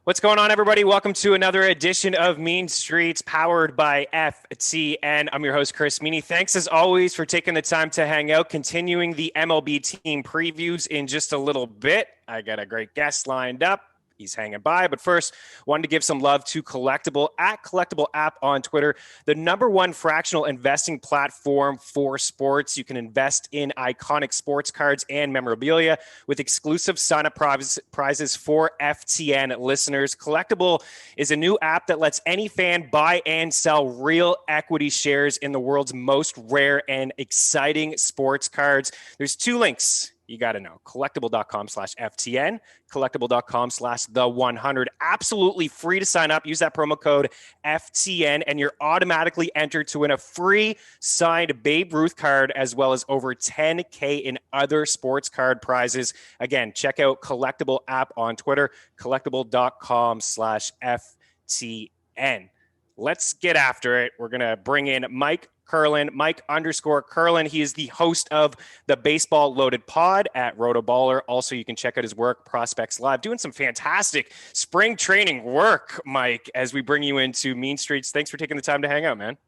What's going on, everybody? Welcome to another edition of Mean Streets, powered by FTN. I'm your host, Chris Meaney. Thanks, as always, for taking the time to hang out. Continuing the MLB team previews in just a little bit. I got a great guest lined up. He's hanging by. But first, wanted to give some love to Collectible at Collectible app on Twitter, the #1 fractional investing platform for sports. You can invest in iconic sports cards and memorabilia with exclusive sign-up prizes for FTN listeners. Collectible is a new app that lets any fan buy and sell real equity shares in the world's most rare and exciting sports cards. There's 2 links you got to know: collectible.com/FTN, collectible.com/the100. Absolutely free to sign up. Use that promo code FTN and you're automatically entered to win a free signed Babe Ruth card, as well as over $10K in other sports card prizes. Again, check out Collectible app on Twitter, collectible.com/FTN. Let's get after it. We're going to bring in Mike Kurland, Mike_Kurland. He is the host of the Baseball Loaded Pod at RotoBaller. Also, you can check out his work, Prospects Live, doing some fantastic spring training work, Mike, as we bring you into Mean Streets. Thanks for taking the time to hang out, man.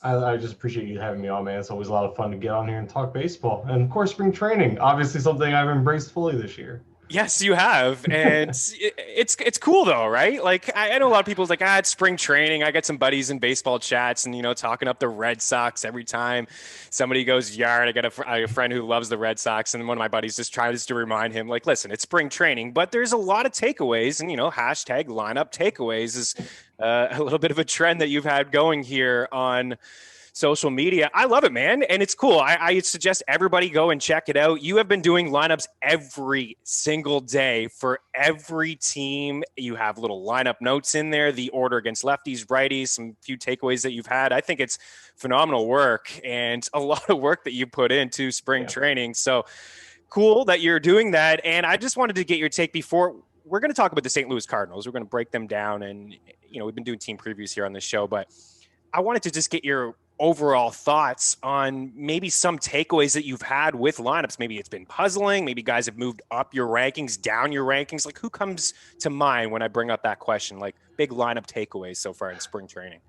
I just appreciate you having me on, man. It's always a lot of fun to get on here and talk baseball. And, of course, spring training, obviously something I've embraced fully this year. Yes, you have. And it's cool, though, right? Like, I know a lot of people like, it's spring training. I got some buddies in baseball chats and, talking up the Red Sox every time somebody goes yard. I got a friend who loves the Red Sox, and one of my buddies just tries to remind him, like, listen, it's spring training, but there's a lot of takeaways, and, hashtag lineup takeaways is a little bit of a trend that you've had going here on social media. I love it, man. And it's cool. I suggest everybody go and check it out. You have been doing lineups every single day for every team. You have little lineup notes in there, the order against lefties, righties, some few takeaways that you've had. I think it's phenomenal work and a lot of work that you put into spring training. So cool that you're doing that. And I just wanted to get your take before we're going to talk about the St. Louis Cardinals. We're going to break them down, and, we've been doing team previews here on the show, but I wanted to just get your overall thoughts on maybe some takeaways that you've had with lineups. Maybe it's been puzzling. Maybe guys have moved up your rankings, down your rankings. Like, who comes to mind when I bring up that question? Like, big lineup takeaways so far in spring training.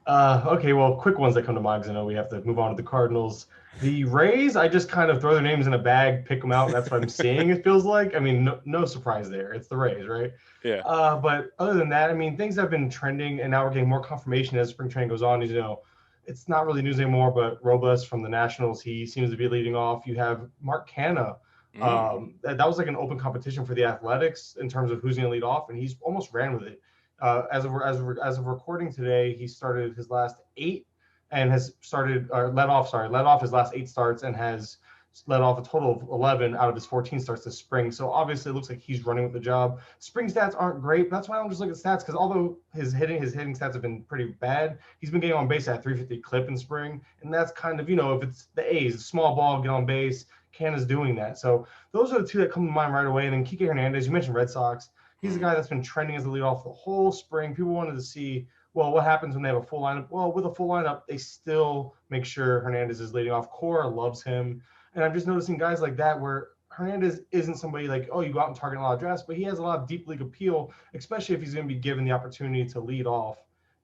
Okay, well, quick ones that come to mind, because I know we have to move on to the Cardinals. The Rays, I just kind of throw their names in a bag, pick them out. That's what I'm seeing, it feels like. I mean, no surprise there. It's the Rays, right? Yeah. But other than that, I mean, things have been trending, and now we're getting more confirmation as spring training goes on. It's not really news anymore, but Robles from the Nationals, he seems to be leading off. You have Mark Canha. That was like an open competition for the Athletics in terms of who's going to lead off, and he's almost ran with it. As of recording today, he started his last 8 and has led off his last 8 starts and has led off a total of 11 out of his 14 starts this spring. So obviously it looks like he's running with the job. Spring stats aren't great, but that's why I don't just look at stats, because although his hitting stats have been pretty bad, he's been getting on base at 350 clip in spring. And that's kind of, if it's the A's, small ball, get on base, Canha's doing that. So those are the 2 that come to mind right away. And then Kiki Hernandez, you mentioned Red Sox. He's a guy that's been trending as a leadoff the whole spring. People wanted to see, well, what happens when they have a full lineup? Well, with a full lineup, they still make sure Hernandez is leading off. Cora loves him. And I'm just noticing guys like that where Hernandez isn't somebody like, you go out and target a lot of drafts, but he has a lot of deep league appeal, especially if he's going to be given the opportunity to lead off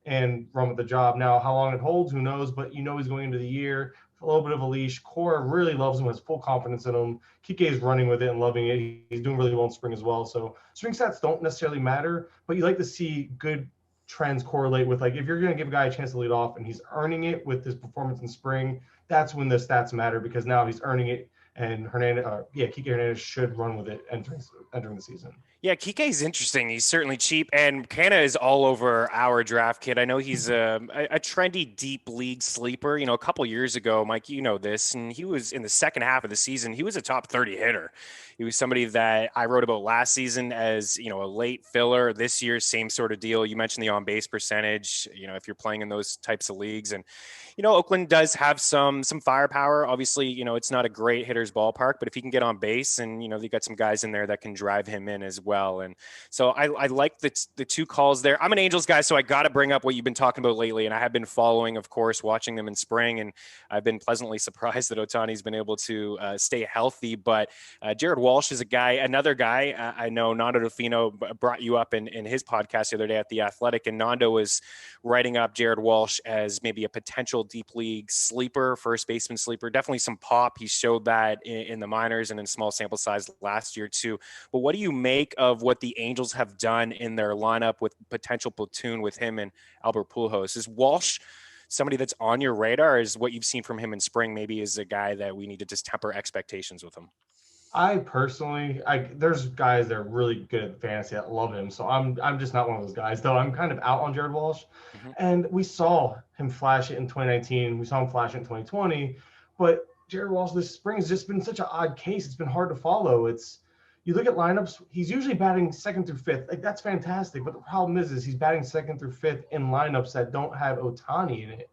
and run with the job. Now, how long it holds, who knows? But he's going into the year, a little bit of a leash. Cora really loves him, has full confidence in him. Kike is running with it and loving it. He's doing really well in spring as well. So spring stats don't necessarily matter, but you like to see good trends correlate with, like, if you're going to give a guy a chance to lead off and he's earning it with his performance in spring, that's when the stats matter, because now he's earning it, and Kike Hernandez should run with it entering the season. Yeah, Kike's interesting. He's certainly cheap, and Canha is all over our draft kit. I know he's a trendy deep league sleeper. A couple years ago, Mike, this, and he was in the second half of the season, he was a top 30 hitter. He was somebody that I wrote about last season as, a late filler. This year, same sort of deal. You mentioned the on-base percentage, if you're playing in those types of leagues. And, Oakland does have some firepower. Obviously, it's not a great hitter's ballpark, but if he can get on base and, they got some guys in there that can drive him in as well. well. And so I like the two calls there. I'm an Angels guy, so I got to bring up what you've been talking about lately. And I have been following, of course, watching them in spring. And I've been pleasantly surprised that Ohtani's been able to stay healthy. But Jared Walsh is another guy. I know Nando Delfino brought you up in his podcast the other day at The Athletic. And Nando was writing up Jared Walsh as maybe a potential deep league sleeper, first baseman sleeper. Definitely some pop. He showed that in the minors and in small sample size last year too. But what do you make of what the Angels have done in their lineup with potential platoon with him and Albert Pujols? Is Walsh somebody that's on your radar? Is what you've seen from him in spring maybe is a guy that we need to just temper expectations with him? I personally, there's guys that are really good at fantasy that love him. So I'm just not one of those guys, though. I'm kind of out on Jared Walsh. Mm-hmm. And we saw him flash it in 2019. We saw him flash it in 2020. But Jared Walsh this spring has just been such an odd case. It's been hard to follow. You look at lineups, he's usually batting second through fifth. Like, that's fantastic. But the problem is he's batting second through fifth in lineups that don't have Ohtani in it.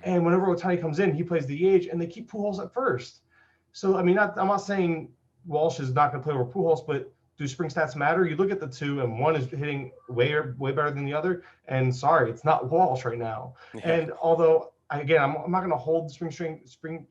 And whenever Ohtani comes in, he plays DH, and they keep Pujols at first. So, I mean, I'm not saying Walsh is not going to play over Pujols, but do spring stats matter? You look at the two, and one is hitting way better than the other. And sorry, it's not Walsh right now. Yeah. And although, I'm not going to hold the spring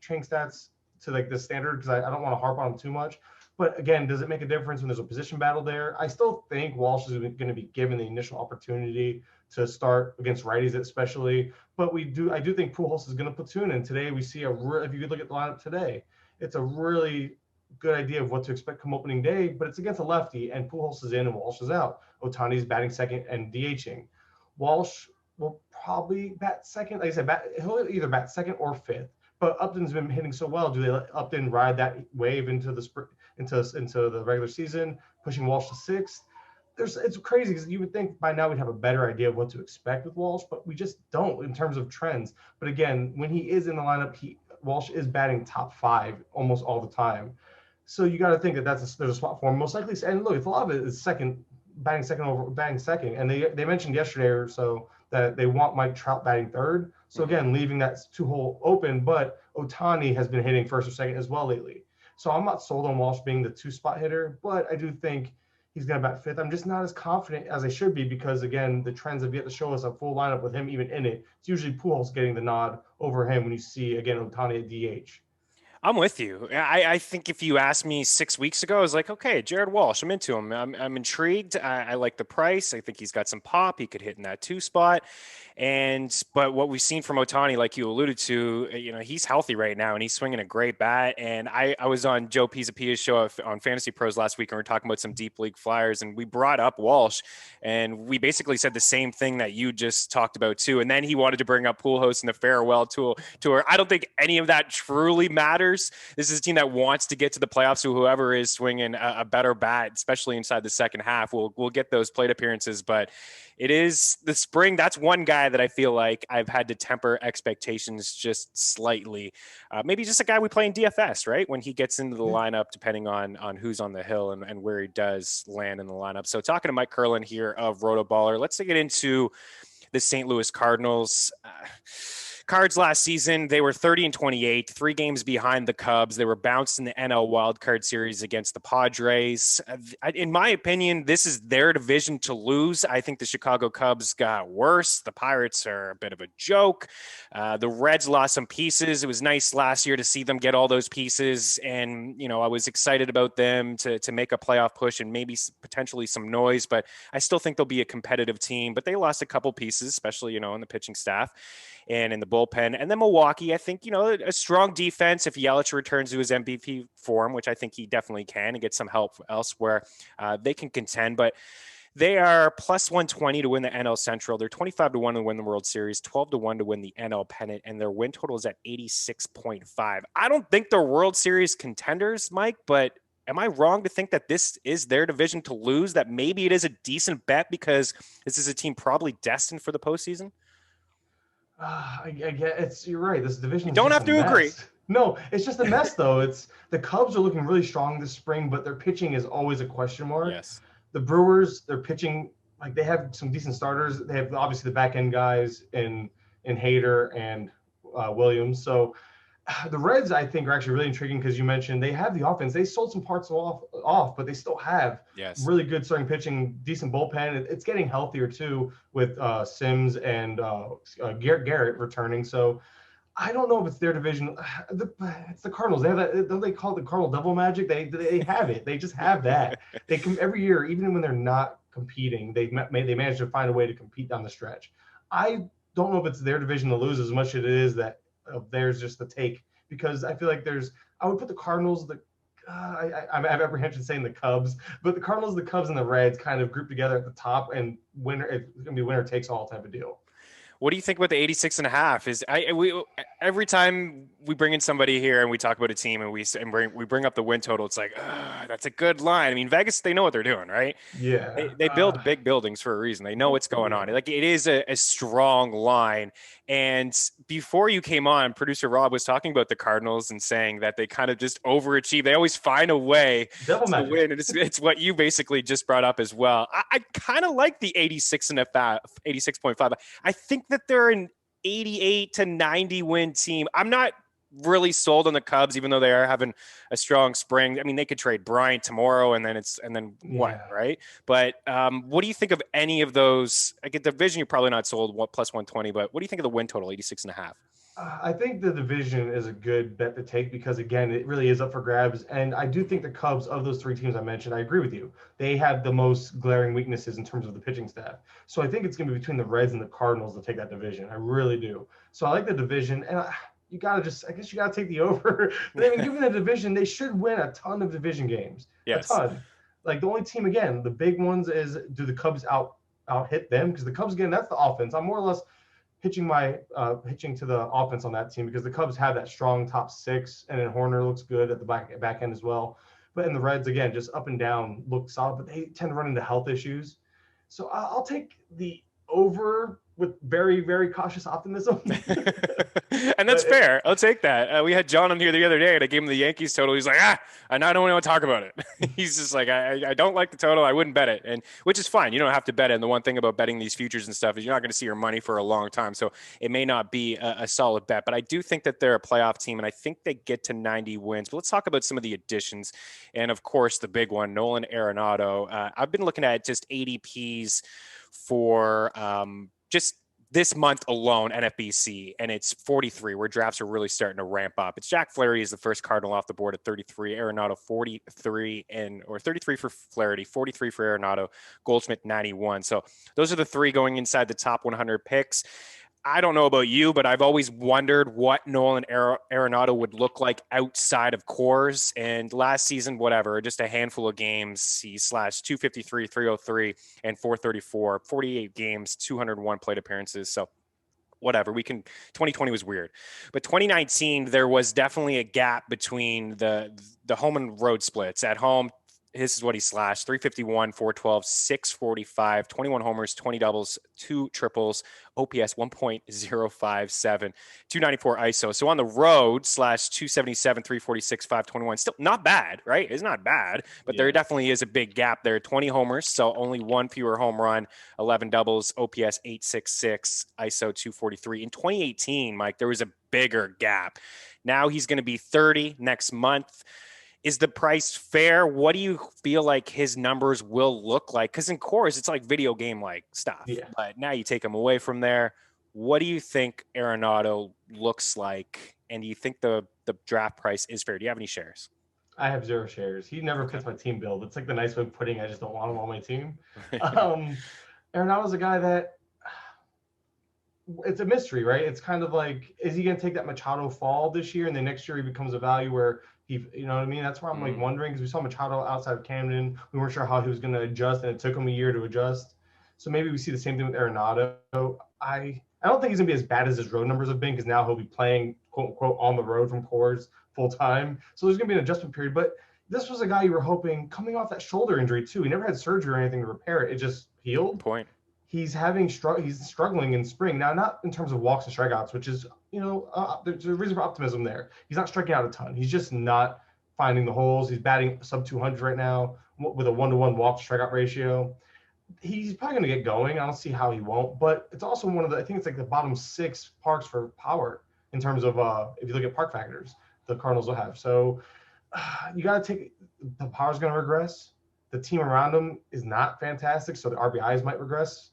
training stats to like the standard because I don't want to harp on them too much. But again, does it make a difference when there's a position battle there? I still think Walsh is going to be given the initial opportunity to start against righties, especially. But I do think Pujols is going to platoon. And today we see if you could look at the lineup today, it's a really good idea of what to expect come opening day. But it's against a lefty, and Pujols is in and Walsh is out. Ohtani's batting second and DHing. Walsh will probably bat second. Like I said, he'll either bat second or fifth. But Upton's been hitting so well. Do they let Upton ride that wave into the regular season, pushing Walsh to sixth? It's crazy because you would think by now we'd have a better idea of what to expect with Walsh, but we just don't in terms of trends. But again, when he is in the lineup, Walsh is batting top 5 almost all the time. So you got to think that there's a spot for him most likely. And look, a lot of it is batting second. And they mentioned yesterday or so that they want Mike Trout batting third. So again, leaving that 2-hole open, but Ohtani has been hitting first or second as well lately. So I'm not sold on Walsh being the 2-spot hitter, but I do think he's going to bat fifth. I'm just not as confident as I should be because, again, the trends have yet to show us a full lineup with him even in it. It's usually Pujols getting the nod over him when you see, again, Ohtani at DH. I'm with you. I think if you asked me 6 weeks ago, I was like, okay, Jared Walsh, I'm into him. I'm intrigued. I like the price. I think he's got some pop. He could hit in that 2 spot. But what we've seen from Ohtani, like you alluded to, he's healthy right now and he's swinging a great bat. And I was on Joe Pisapia's show on Fantasy Pros last week, and we were talking about some deep league flyers, and we brought up Walsh, and we basically said the same thing that you just talked about too. And then he wanted to bring up Pujols in the farewell tour. I don't think any of that truly matters. This is a team that wants to get to the playoffs, so whoever is swinging a better bat, especially inside the second half, will get those plate appearances. But it is the spring. That's one guy that I feel like I've had to temper expectations just slightly. Maybe just a guy we play in DFS, right? When he gets into the lineup, depending on who's on the hill and where he does land in the lineup. So talking to Mike Kurland here of RotoBaller, let's get into the St. Louis Cardinals. Cards last season, they were 30-28, 3 games behind the Cubs. They were bounced in the NL wildcard series against the Padres. In my opinion, this is their division to lose. I think the Chicago Cubs got worse. The Pirates are a bit of a joke. The Reds lost some pieces. It was nice last year to see them get all those pieces. And, I was excited about them to make a playoff push and maybe potentially some noise. But I still think they'll be a competitive team. But they lost a couple pieces, especially, in the pitching staff and in the bullpen. And then Milwaukee, I think, a strong defense. If Yelich returns to his MVP form, which I think he definitely can, and get some help elsewhere, they can contend. But they are plus 120 to win the NL Central. They're 25-1 to win the World Series, 12-1 to win the NL pennant, and their win total is at 86.5. I don't think they're World Series contenders, Mike, but am I wrong to think that this is their division to lose, that maybe it is a decent bet because this is a team probably destined for the postseason? I get you're right. This division. You don't have to agree. No, it's just a mess though. The Cubs are looking really strong this spring, but their pitching is always a question mark. Yes. The Brewers, their pitching, like they have some decent starters. They have obviously the back end guys in Hader and Williams. So The Reds, I think, are actually really intriguing because you mentioned they have the offense. They sold some parts off, but they still have Yes. really good starting pitching, decent bullpen. It's getting healthier too with Sims and Garrett returning. So I don't know if it's their division. It's the Cardinals. They have that. Don't they call it the Cardinal Devil Magic? They have it. They just have that. They can every year, even when they're not competing, they manage to find a way to compete down the stretch. I don't know if it's their division to lose as much as it is that of theirs just to take, because I feel like I would put the Cardinals, I have apprehension saying the Cubs, but the Cardinals, the Cubs, and the Reds kind of grouped together at the top, and it's going to be winner takes all type of deal. What do you think about the 86.5? Every time we bring in somebody here and we talk about a team and we bring up the win total, it's like, that's a good line. I mean, Vegas, they know what they're doing, right? Yeah. They build big buildings for a reason. They know what's going on. Like, it is a strong line. And before you came on, producer Rob was talking about the Cardinals and saying that they kind of just overachieve. They always find a way to win. And it's what you basically just brought up as well. I kind of like the 86.5. I think that they're an 88 to 90 win team. I'm not really sold on the Cubs, even though they are having a strong spring. I mean, they could trade Bryant tomorrow and then what, right? But what do you think of any of those? Like, a division, you're probably not sold plus 120, but what do you think of the win total, 86.5? I think the division is a good bet to take because, again, it really is up for grabs. And I do think the Cubs, of those three teams I mentioned, I agree with you. They have the most glaring weaknesses in terms of the pitching staff. So I think it's going to be between the Reds and the Cardinals to take that division. I really do. So I like the division. And I guess you got to take the over. But I mean, given the division, they should win a ton of division games. Yes. A ton. Like, the only team, again, the big ones is, do the Cubs out hit them? Because the Cubs, again, that's the offense. I'm more or less pitching to the offense on that team because the Cubs have that strong top six, and then Horner looks good at the back end as well. But in the Reds, again, just up and down look solid, but they tend to run into health issues. So I'll take the over with very, very cautious optimism. And that's fair. I'll take that. We had John on here the other day, and I gave him the Yankees total. He's like, I don't want to talk about it. He's just like, I don't like the total. I wouldn't bet it, and which is fine. You don't have to bet it. And the one thing about betting these futures and stuff is you're not going to see your money for a long time, so it may not be a solid bet. But I do think that they're a playoff team, and I think they get to 90 wins. But let's talk about some of the additions, and of course, the big one, Nolan Arenado. I've been looking at just ADPs for just this month alone, NFBC, and it's 43, where drafts are really starting to ramp up. It's Jack Flaherty is the first Cardinal off the board at 33, Arenado 43 for Flaherty, 43 for Arenado, Goldschmidt 91. So those are the three going inside the top 100 picks. I don't know about you, but I've always wondered what Nolan Arenado would look like outside of Coors. And last season, just a handful of games, he slashed 253, 303, and 434, 48 games, 201 plate appearances. So whatever, 2020 was weird, but 2019, there was definitely a gap between the home and road splits. At home, this is what he slashed: 351, 412, 645, 21 homers, 20 doubles, 2 triples, OPS 1.057, 294 ISO. So on the road, /277, 346, 521. Still not bad, right? It's not bad, but there definitely is a big gap there. 20 homers, so only one fewer home run, 11 doubles, OPS 866, ISO 243. In 2018, Mike, there was a bigger gap. Now he's going to be 30 next month. Is the price fair? What do you feel like his numbers will look like? Because in Coors, it's like video game-like stuff. Yeah. But now you take him away from there. What do you think Arenado looks like? And do you think the draft price is fair? Do you have any shares? I have 0 shares. He never fits my team build. It's like the nice way of putting I just don't want him on my team. Arenado's a guy that it's a mystery, right? It's kind of like, is he going to take that Machado fall this year, and then next year he becomes a value where you know what I mean? That's why I'm like wondering, because we saw Machado outside of Camden. We weren't sure how he was going to adjust, and it took him a year to adjust. So maybe we see the same thing with Arenado. I don't think he's going to be as bad as his road numbers have been, because now he'll be playing, quote unquote, on the road from Coors full time. So there's going to be an adjustment period. But this was a guy you were hoping, coming off that shoulder injury too. He never had surgery or anything to repair it. It just healed. Point. He's struggling in spring now, not in terms of walks and strikeouts, which is, there's a reason for optimism there. He's not striking out a ton. He's just not finding the holes. He's batting sub 200 right now with a 1-to-1 walk to strikeout ratio. He's probably going to get going. I don't see how he won't, but it's also I think it's like the bottom 6 parks for power. in terms of if you look at park factors, the Cardinals will have. So you got to take the power's going to regress. The team around them is not fantastic, so the RBIs might regress.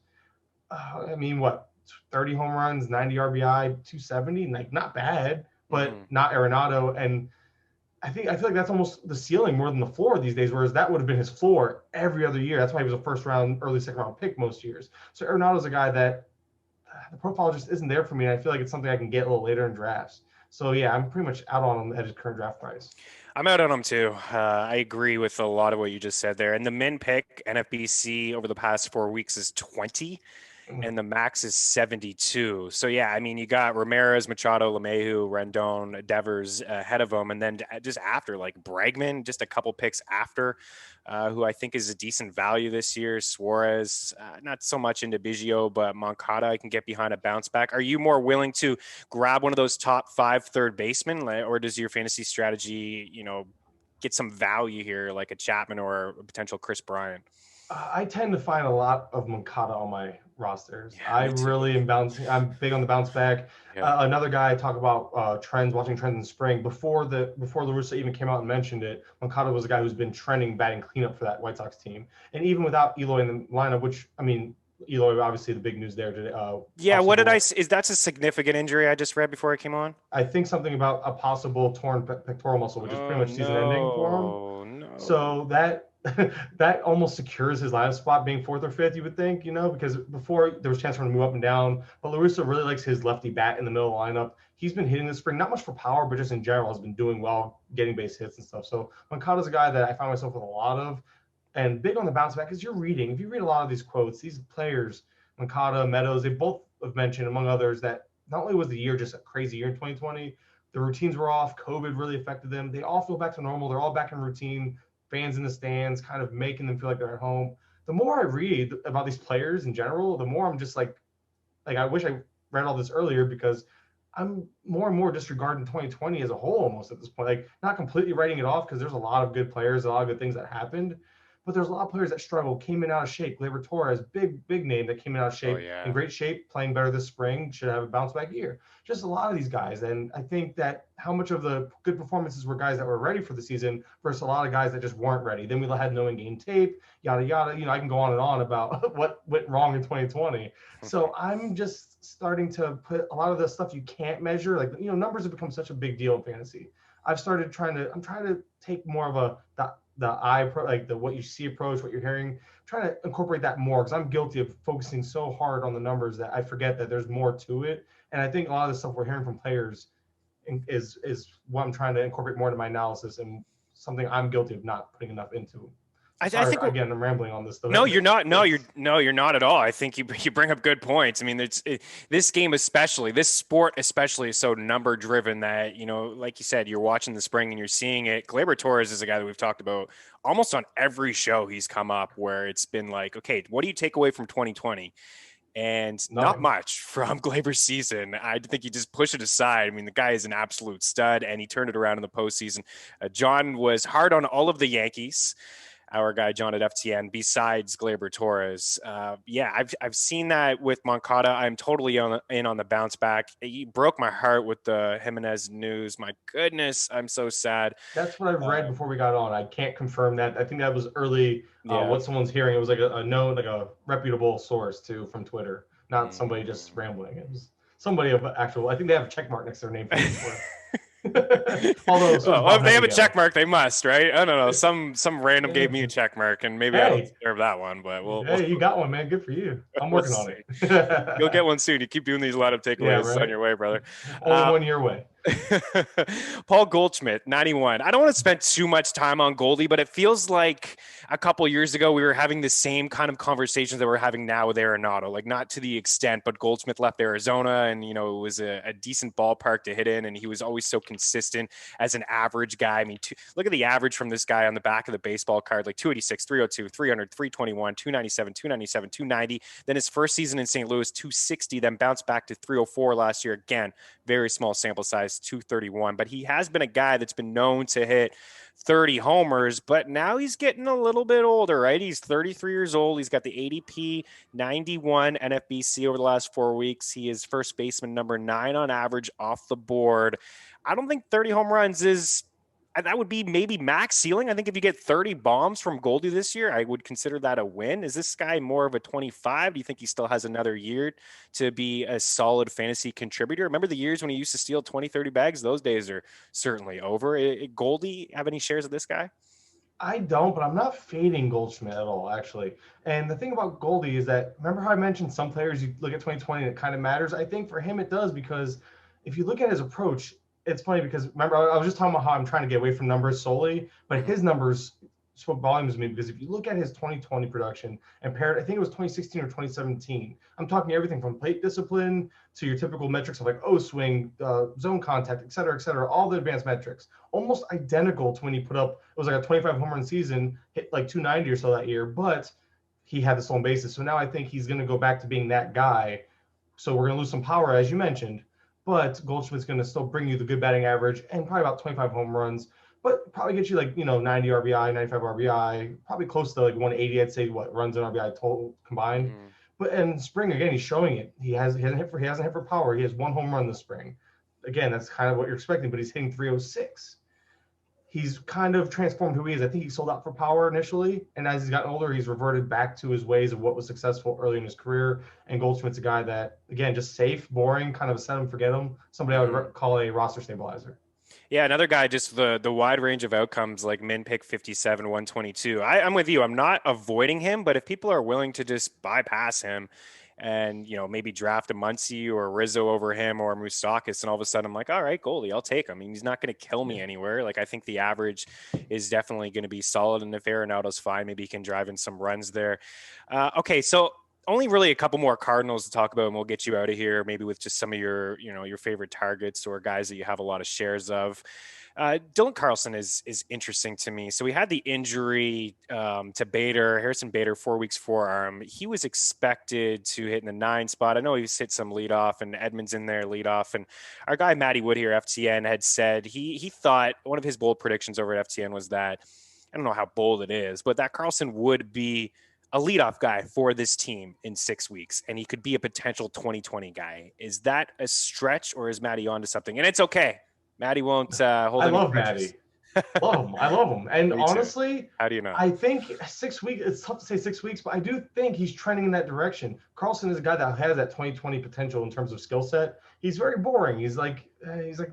I mean, what, 30 home runs, 90 RBI, 270, like not bad, but not Arenado. And I feel like that's almost the ceiling more than the floor these days, whereas that would have been his floor every other year. That's why he was a first round, early second round pick most years. So Arenado's a guy that the profile just isn't there for me. And I feel like it's something I can get a little later in drafts. So yeah, I'm pretty much out on him at his current draft price. I'm out on him too. I agree with a lot of what you just said there. And the min pick NFBC over the past 4 weeks is 20. And the max is 72. So, yeah, I mean, you got Ramirez, Machado, LeMahieu, Rendon, Devers ahead of them. And then just after, like Bregman, just a couple picks after, who I think is a decent value this year. Suarez, not so much into Biggio, but Moncada, I can get behind a bounce back. Are you more willing to grab one of those top 5 third basemen, or does your fantasy strategy, get some value here, like a Chapman or a potential Chris Bryant? I tend to find a lot of Moncada on my rosters. Yeah, I really am bouncing. I'm big on the bounce back. Yeah. Another guy I talk about watching trends in spring. Before La Russa even came out and mentioned it, Moncada was a guy who's been trending batting cleanup for that White Sox team. And even without Eloy in the lineup, which, I mean, Eloy, obviously the big news there today. What did I see? That's a significant injury I just read before I came on? I think something about a possible torn pectoral muscle, which is pretty much season ending for him. No. So that almost secures his lineup spot being 4th or 5th, you would think, because before there was a chance for him to move up and down. But La Russa really likes his lefty bat in the middle of the lineup. He's been hitting this spring, not much for power, but just in general has been doing well, getting base hits and stuff. So Moncada's a guy that I find myself with a lot of. And big on the bounce back, because if you read a lot of these quotes, these players, Moncada, Meadows, they both have mentioned, among others, that not only was the year just a crazy year in 2020, the routines were off, COVID really affected them. They all feel back to normal. They're all back in routine, fans in the stands, kind of making them feel like they're at home. The more I read about these players in general, the more I'm just like I wish I read all this earlier, because I'm more and more disregarding 2020 as a whole almost at this point. Like, not completely writing it off, because there's a lot of good players, a lot of good things that happened. But there's a lot of players that struggled, came in out of shape. Gleyber Torres, big name that came in out of shape, in great shape, playing better this spring, should have a bounce back year. Just a lot of these guys. And I think that how much of the good performances were guys that were ready for the season versus a lot of guys that just weren't ready. Then we had no in-game tape, yada, yada. I can go on and on about what went wrong in 2020. So I'm just starting to put a lot of the stuff you can't measure. Like, numbers have become such a big deal in fantasy. I'm trying to take more of the eye, like the what you see approach, what you're hearing, trying to incorporate that more, because I'm guilty of focusing so hard on the numbers that I forget that there's more to it. And I think a lot of the stuff we're hearing from players is what I'm trying to incorporate more into my analysis, and something I'm guilty of not putting enough into. I think again, I'm rambling on this. No, you're not. No, you're not at all. I think you bring up good points. I mean, this game especially, this sport especially, is so number driven that, like you said, you're watching the spring and you're seeing it. Gleyber Torres is a guy that we've talked about almost on every show he's come up, where it's been like, okay, what do you take away from 2020? And not much from Gleyber's season. I think you just push it aside. I mean, the guy is an absolute stud, and he turned it around in the postseason. John was hard on all of the Yankees. Our guy John at FTN, besides Gleyber Torres. I've seen that with Moncada. I'm totally in on the bounce back. He broke my heart with the Jimenez news. My goodness, I'm so sad. That's what I've read before we got on. I can't confirm that. I think that was early. What someone's hearing. It was like a known, like a reputable source too from Twitter, not somebody just rambling. It was somebody of actual. I think they have a check mark next to their name for Twitter. Although if they have a check mark, they must, right? I don't know. Some random gave me a check mark, and maybe I don't deserve that one, but you got one, man. Good for you. I'm working on it. You'll get one soon. You keep doing these lineup takeaways on your way, brother. Only 1 year away. Paul Goldschmidt, 91. I don't want to spend too much time on Goldie, but it feels like a couple years ago we were having the same kind of conversations that we're having now with Arenado. Like, not to the extent, but Goldschmidt left Arizona, and it was a decent ballpark to hit in, and he was always so consistent as an average guy. I mean, look at the average from this guy on the back of the baseball card, like 286, 302, 300, 321, 297, 297, 290. Then his first season in St. Louis, 260, then bounced back to 304 last year. Again, very small sample size. OPS 231, but he has been a guy that's been known to hit 30 homers, but now he's getting a little bit older, right? He's 33 years old. He's got the ADP 91 NFBC over the last 4 weeks. He is first baseman number 9 on average off the board. I don't think 30 home runs that would be maybe max ceiling. I think if you get 30 bombs from Goldie this year, I would consider that a win. Is this guy more of a 25? Do you think he still has another year to be a solid fantasy contributor? Remember the years when he used to steal 20, 30 bags? Those days are certainly over. Goldie, have any shares of this guy? I don't, but I'm not fading Goldschmidt at all, actually. And the thing about Goldie is that, remember how I mentioned some players, you look at 2020 and it kind of matters? I think for him it does, because if you look at his approach, it's funny because remember, I was just talking about how I'm trying to get away from numbers solely, but his numbers spoke volumes to me, because if you look at his 2020 production and pair it, I think it was 2016 or 2017. I'm talking everything from plate discipline to your typical metrics of like swing, zone contact, et cetera, all the advanced metrics, almost identical to when he put up, it was like a 25 home run season, hit like 290 or so that year, but he had the stolen bases. So now I think he's going to go back to being that guy. So we're going to lose some power, as you mentioned, but Goldschmidt's going to still bring you the good batting average and probably about 25 home runs, but probably get you like, 90 RBI, 95 RBI, probably close to like 180, I'd say, runs and RBI total combined. Mm-hmm. But in spring, again, he's showing it. He hasn't hit for power. He has 1 home run this spring. Again, that's kind of what you're expecting, but he's hitting 306. He's kind of transformed who he is. I think he sold out for power initially, and as he's gotten older, he's reverted back to his ways of what was successful early in his career. And Goldschmidt's a guy that, again, just safe, boring, kind of a set him, forget him. Somebody I would call a roster stabilizer. Yeah, another guy, just the wide range of outcomes, like min pick 57, 122. I'm with you. I'm not avoiding him, but if people are willing to just bypass him and, maybe draft a Muncy or a Rizzo over him or Moustakas, and all of a sudden I'm like, all right, Goldie, I'll take him. I mean, he's not going to kill me anywhere. Like, I think the average is definitely going to be solid, and if Arenado's fine, maybe he can drive in some runs there. Okay, so only really a couple more Cardinals to talk about, and we'll get you out of here, maybe with just some of your, your favorite targets or guys that you have a lot of shares of. Dylan Carlson is interesting to me. So we had the injury to Harrison Bader, 4 weeks forearm. He was expected to hit in the 9 spot. I know he's hit some leadoff, and Edmonds in there leadoff. And our guy Matty Wood here, FTN, had said he thought one of his bold predictions over at FTN was that, I don't know how bold it is, but that Carlson would be a leadoff guy for this team in 6 weeks, and he could be a potential 2020 guy. Is that a stretch, or is Matty onto something? And it's okay. Matty won't hold. I love Matty. I love him. And honestly, how do you know? I think 6 weeks, it's tough to say 6 weeks, but I do think he's trending in that direction. Carlson is a guy that has that 2020 potential in terms of skill set. He's very boring. He's like,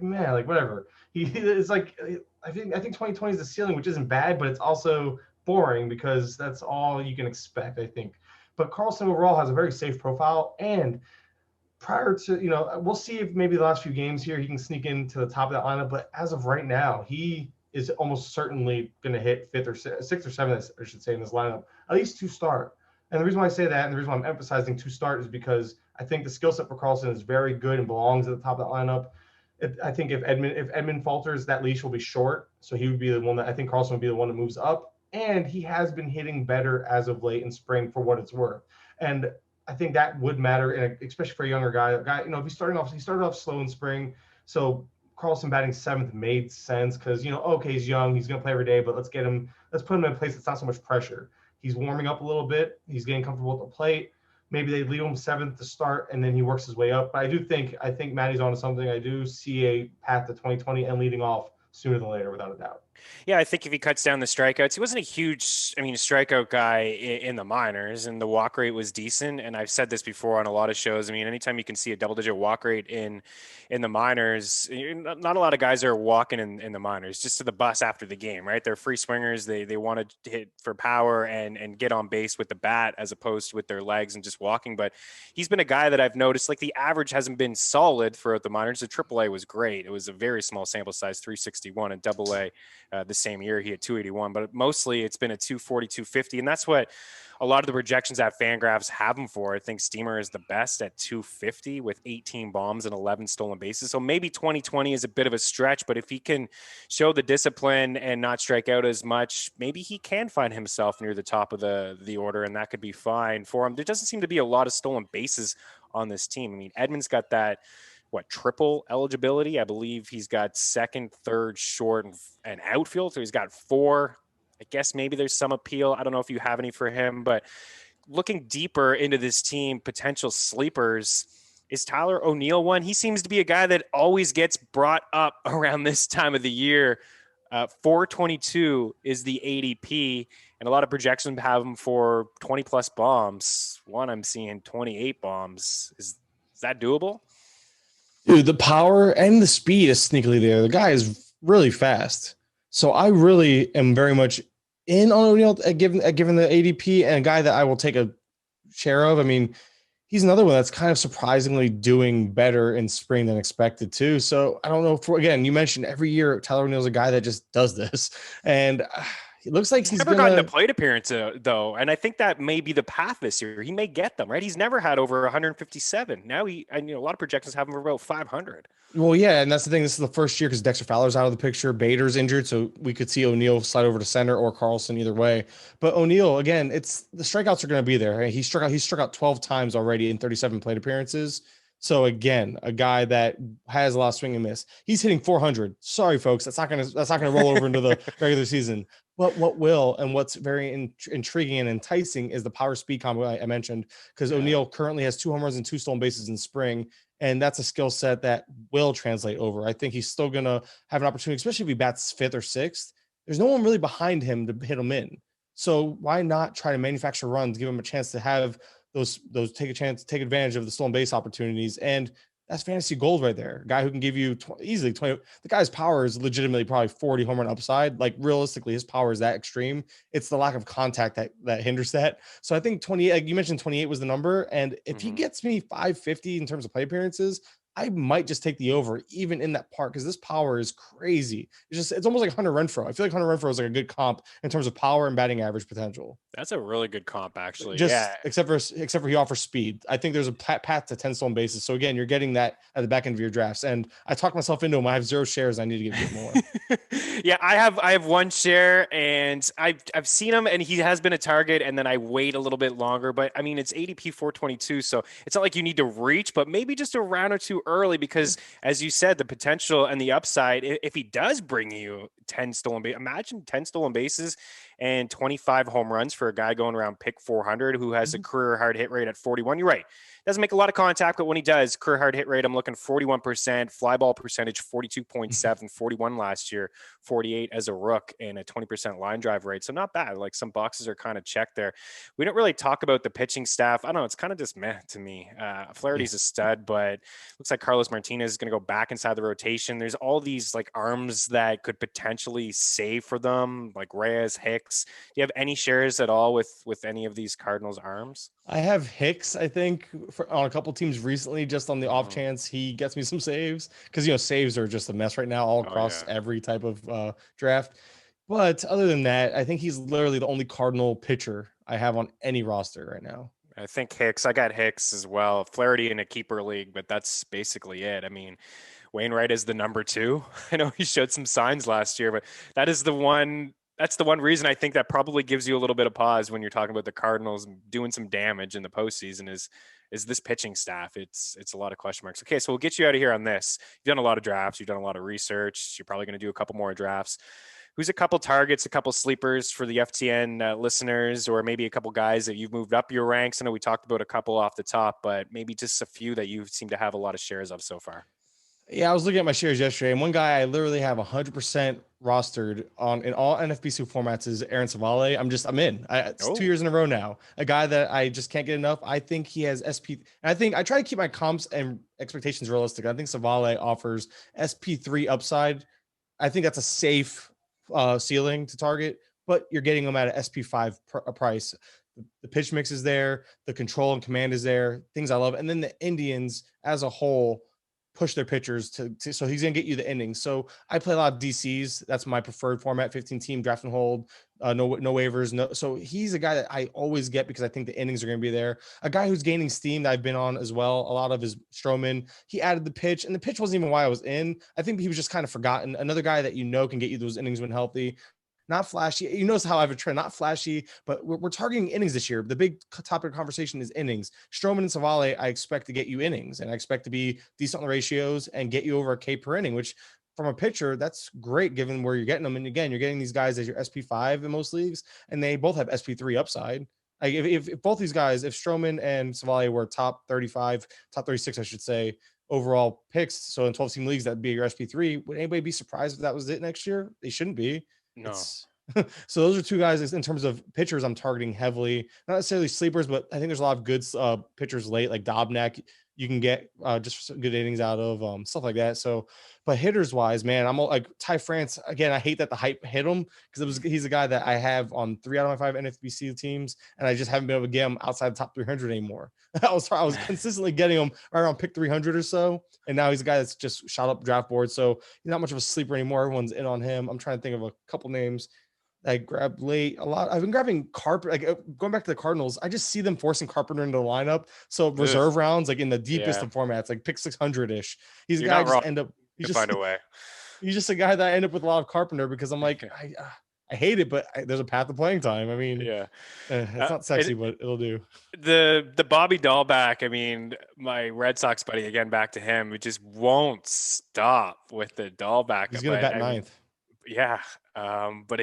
man, like whatever. It's like, I think 2020 is the ceiling, which isn't bad, but it's also boring because that's all you can expect, I think. But Carlson overall has a very safe profile, and prior to, we'll see if maybe the last few games here he can sneak into the top of that lineup, but as of right now, he is almost certainly going to hit 5th or 6th or 7th, I should say, in this lineup, at least to start. And the reason why I say that, and the reason why I'm emphasizing to start, is because I think the skill set for Carlson is very good and belongs at the top of that lineup. I think if Edmund falters, that leash will be short, so he would be the one that I think Carlson would be the one that moves up. And he has been hitting better as of late in spring, for what it's worth. And I think that would matter, especially for a younger guy. If he started off slow in spring, so Carlson batting 7th made sense because, okay, he's young, he's going to play every day, but let's put him in a place that's not so much pressure. He's warming up a little bit. He's getting comfortable at the plate. Maybe they leave him 7th to start, and then he works his way up. But I think Matty's onto something. I do see a path to 2020 and leading off sooner than later, without a doubt. Yeah, I think if he cuts down the strikeouts, he wasn't a huge, strikeout guy in the minors, and the walk rate was decent. And I've said this before on a lot of shows. I mean, anytime you can see a double-digit walk rate in the minors, not a lot of guys are walking in the minors just to the bus after the game, right? They're free swingers. They want to hit for power and get on base with the bat as opposed to with their legs and just walking. But he's been a guy that I've noticed, like, the average hasn't been solid throughout the minors. The AAA was great. It was a very small sample size, 361, and AA the same year he had 281, but mostly it's been a 240, 250. And that's what a lot of the projections at Fangraphs have him for. I think Steamer is the best at 250 with 18 bombs and 11 stolen bases. So maybe 2020 is a bit of a stretch, but if he can show the discipline and not strike out as much, maybe he can find himself near the top of the order, and that could be fine for him. There doesn't seem to be a lot of stolen bases on this team. I mean, Edmonds got that triple eligibility. I believe he's got second, third, short, and outfield. So he's got 4. I guess maybe there's some appeal. I don't know if you have any for him, but looking deeper into this team, potential sleepers, is Tyler O'Neill one? He seems to be a guy that always gets brought up around this time of the year. 422 is the ADP, and a lot of projections have him for 20 plus bombs. One, I'm seeing 28 bombs. Is that doable? Dude, the power and the speed is sneakily there. The guy is really fast. So I really am very much in on O'Neill given the ADP, and a guy that I will take a share of. I mean, he's another one that's kind of surprisingly doing better in spring than expected too. So I don't know. Again, you mentioned every year Tyler O'Neill's a guy that just does this, and it looks like he's never gotten a plate appearance though, and I think that may be the path this year. He may get them, right? He's never had over 157. Now a lot of projections have him for about 500. Well, yeah, and that's the thing. This is the first year because Dexter Fowler's out of the picture. Bader's injured, so we could see O'Neill slide over to center or Carlson either way. But O'Neill, again, it's the strikeouts are going to be there. He struck out 12 times already in 37 plate appearances. So again, a guy that has a lot of swing and miss. He's hitting 400. Sorry, folks, that's not gonna roll over into the regular season. But what will, and what's very intriguing and enticing is the power speed combo I mentioned, because O'Neill currently has 2 home runs and 2 stolen bases in spring. And that's a skill set that will translate over. I think he's still going to have an opportunity, especially if he bats 5th or 6th. There's no one really behind him to hit him in. So why not try to manufacture runs, give him a chance to have those take advantage of the stolen base opportunities. And that's fantasy gold right there. A guy who can give you easily 20. The guy's power is legitimately probably 40 home run upside. Like realistically, his power is that extreme. It's the lack of contact that hinders that. So I think 28, like you mentioned, 28 was the number. And if he gets me 550 in terms of play appearances, I might just take the over even in that part, because this power is crazy. It's almost like Hunter Renfroe. I feel like Hunter Renfroe is like a good comp in terms of power and batting average potential. That's a really good comp, actually. Except for he offers speed. I think there's a path to 10 stolen bases. So again, you're getting that at the back end of your drafts. And I talked myself into him. I have 0 shares. I need to get more. Yeah, I have 1 share, and I've seen him, and he has been a target. And then I wait a little bit longer. But I mean, it's ADP 422, so it's not like you need to reach, but maybe just a round or 2 early, because as you said, the potential and the upside, if he does bring you 10 stolen bases, imagine 10 stolen bases and 25 home runs for a guy going around pick 400 who has a career hard hit rate at 41. You're right. Doesn't make a lot of contact, but when he does, career hard hit rate, I'm looking 41%, fly ball percentage 42.7, 41 last year, 48 as a rook, and a 20% line drive rate. So not bad. Like some boxes are kind of checked there. We don't really talk about the pitching staff. I don't know. It's kind of just meh to me. Flaherty's a stud, but looks like Carlos Martinez is going to go back inside the rotation. There's all these like arms that could potentially save for them, like Reyes, Hicks. Do you have any shares at all with any of these Cardinals arms? I have Hicks, I think, on a couple teams recently, just on the off chance he gets me some saves, because saves are just a mess right now all across every type of draft. But other than that, I think he's literally the only Cardinal pitcher I have on any roster right now. I think Hicks. I got Hicks as well. Flaherty in a keeper league, but that's basically it. I mean, Wainwright is the number 2. I know he showed some signs last year, but that is the one. That's the one reason I think that probably gives you a little bit of pause when you're talking about the Cardinals doing some damage in the postseason is this pitching staff. It's a lot of question marks. Okay, so we'll get you out of here on this. You've done a lot of drafts. You've done a lot of research. You're probably going to do a couple more drafts. Who's a couple targets, a couple sleepers for the FTN listeners, or maybe a couple guys that you've moved up your ranks? I know we talked about a couple off the top, but maybe just a few that you seem to have a lot of shares of so far. Yeah, I was looking at my shares yesterday, and one guy I literally have 100% rostered in all NFBC formats is Aaron Simale. I'm in. It's 2 years in a row now. A guy that I just can't get enough. I think he has SP. And I think I try to keep my comps and expectations realistic. I think Simale offers SP3 upside. I think that's a safe ceiling to target, but you're getting them at an SP5 price. The pitch mix is there. The control and command is there. Things I love. And then the Indians as a whole push their pitchers so he's going to get you the innings. So I play a lot of DCs. That's my preferred format, 15 team draft and hold, no waivers. So he's a guy that I always get because I think the innings are going to be there. A guy who's gaining steam that I've been on as well. A lot of his Stroman, he added the pitch, and the pitch wasn't even why I was in. I think he was just kind of forgotten. Another guy that can get you those innings when healthy. not flashy. You notice how I have a trend, not flashy, but we're targeting innings this year. The big topic of conversation is innings. Stroman and Simale, I expect to get you innings, and I expect to be decent on the ratios and get you over a K per inning, which from a pitcher, that's great given where you're getting them. And again, you're getting these guys as your SP5 in most leagues, and they both have SP3 upside. Like if both these guys, if Stroman and Savali were top 35, top 36, I should say, overall picks, so in 12-team leagues, that'd be your SP3. Would anybody be surprised if that was it next year? They shouldn't be. No. So those are two guys in terms of pitchers I'm targeting heavily. Not necessarily sleepers, but I think there's a lot of good pitchers late, like Dobnak. You can get just good innings out of stuff like that. So, but hitters wise, man, I'm like Ty France again. I hate that the hype hit him because he's a guy that I have on 3 out of my 5 NFBC teams, and I just haven't been able to get him outside the top 300 anymore. I was consistently getting him right around pick 300 or so, and now he's a guy that's just shot up draft board. So he's not much of a sleeper anymore. Everyone's in on him. I'm trying to think of a couple names I grabbed late a lot. I've been grabbing Carpenter, like going back to the Cardinals. I just see them forcing Carpenter into the lineup. So reserve rounds, like in the deepest of formats, like pick 600-ish. He's a guy just end up. He's just find a way. He's just a guy that I end up with a lot of Carpenter because I'm like, I hate it, but there's a path to playing time. I mean, it's not sexy, but it'll do. The Bobby Dahlback, I mean, my Red Sox buddy, again, back to him, who just won't stop with the Dahlback. He's going to bat ninth. Yeah. But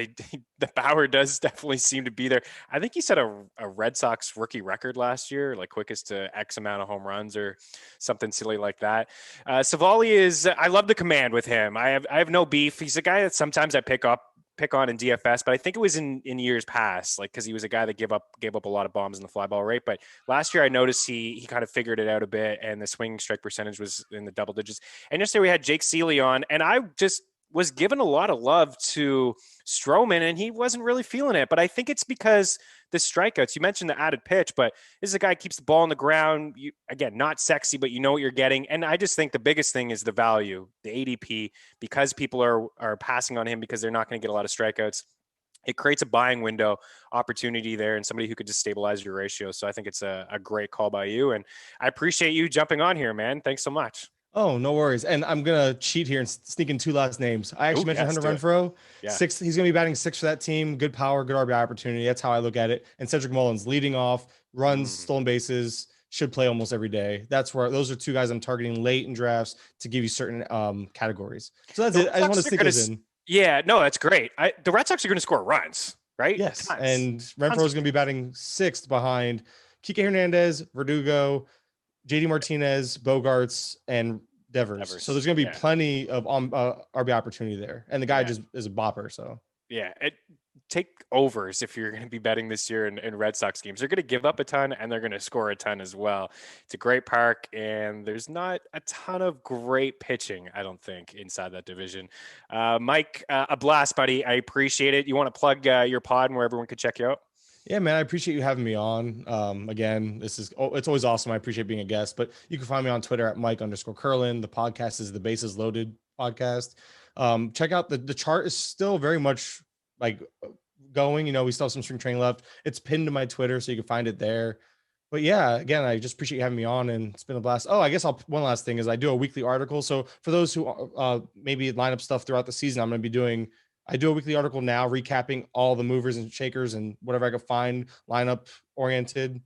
the power does definitely seem to be there. I think he set a Red Sox rookie record last year, like quickest to X amount of home runs or something silly like that. Savali I love the command with him. I have no beef. He's a guy that sometimes I pick on in DFS, but I think it was in years past, like, cause he was a guy that gave up a lot of bombs in the fly ball rate. But last year I noticed he kind of figured it out a bit, and the swing strike percentage was in the double digits. And yesterday we had Jake Seeley on, and I just was given a lot of love to Stroman, and he wasn't really feeling it. But I think it's because the strikeouts, you mentioned the added pitch, but this is a guy who keeps the ball on the ground. Again, not sexy, but you know what you're getting. And I just think the biggest thing is the value, the ADP, because people are passing on him because they're not going to get a lot of strikeouts. It creates a buying window opportunity there and somebody who could just stabilize your ratio. So I think it's a great call by you. And I appreciate you jumping on here, man. Thanks so much. Oh, no worries. And I'm going to cheat here and sneak in 2 last names. I actually mentioned Hunter Renfroe. Yeah. 6. He's going to be batting 6 for that team. Good power, good RBI opportunity. That's how I look at it. And Cedric Mullins leading off, runs, stolen bases, should play almost every day. That's where those are 2 guys I'm targeting late in drafts to give you certain categories. So that's it. I just want to sneak this in. Yeah, no, that's great. The Red Sox are going to score runs, right? Yes. Tons. And Renfroe is going to be batting 6th behind Kiki Hernandez, Verdugo, JD Martinez, Bogarts, and Devers. So there's going to be plenty of RBI opportunity there. And the guy just is a bopper. So take overs if you're going to be betting this year in Red Sox games. They're going to give up a ton and they're going to score a ton as well. It's a great park, and there's not a ton of great pitching, I don't think, inside that division. Mike, a blast, buddy. I appreciate it. You want to plug your pod and where everyone could check you out? Yeah, man, I appreciate you having me on. Again, it's always awesome. I appreciate being a guest, but you can find me on Twitter at Mike_Kurland. The podcast is the Bases Loaded podcast. Check out the chart is still very much like going, we still have some spring training left. It's pinned to my Twitter, so you can find it there. But yeah, again, I just appreciate you having me on, and it's been a blast. Oh, I guess one last thing is I do a weekly article. So for those who maybe line up stuff throughout the season, I'm going to be I do a weekly article now recapping all the movers and shakers and whatever I could find lineup oriented.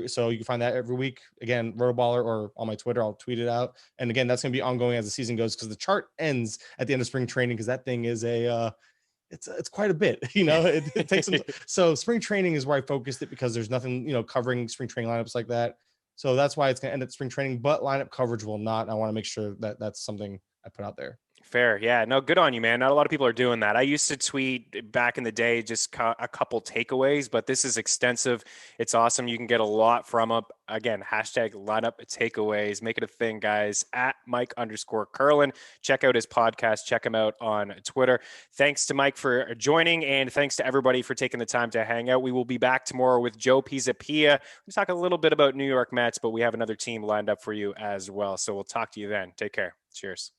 So you can find that every week. Again, RotoBaller or on my Twitter, I'll tweet it out. And again, that's going to be ongoing as the season goes because the chart ends at the end of spring training because that thing is it's quite a bit, it takes some. So spring training is where I focused it because there's nothing, covering spring training lineups like that. So that's why it's going to end at spring training, but lineup coverage will not. I want to make sure that that's something I put out there. Fair. Yeah, no, good on you, man. Not a lot of people are doing that. I used to tweet back in the day, just a couple takeaways, but this is extensive. It's awesome. You can get a lot from it. Again, hashtag lineup takeaways. Make it a thing, guys, at Mike_Kurland. Check out his podcast. Check him out on Twitter. Thanks to Mike for joining, and thanks to everybody for taking the time to hang out. We will be back tomorrow with Joe Pisapia. We'll talk a little bit about New York Mets, but we have another team lined up for you as well. So we'll talk to you then. Take care. Cheers.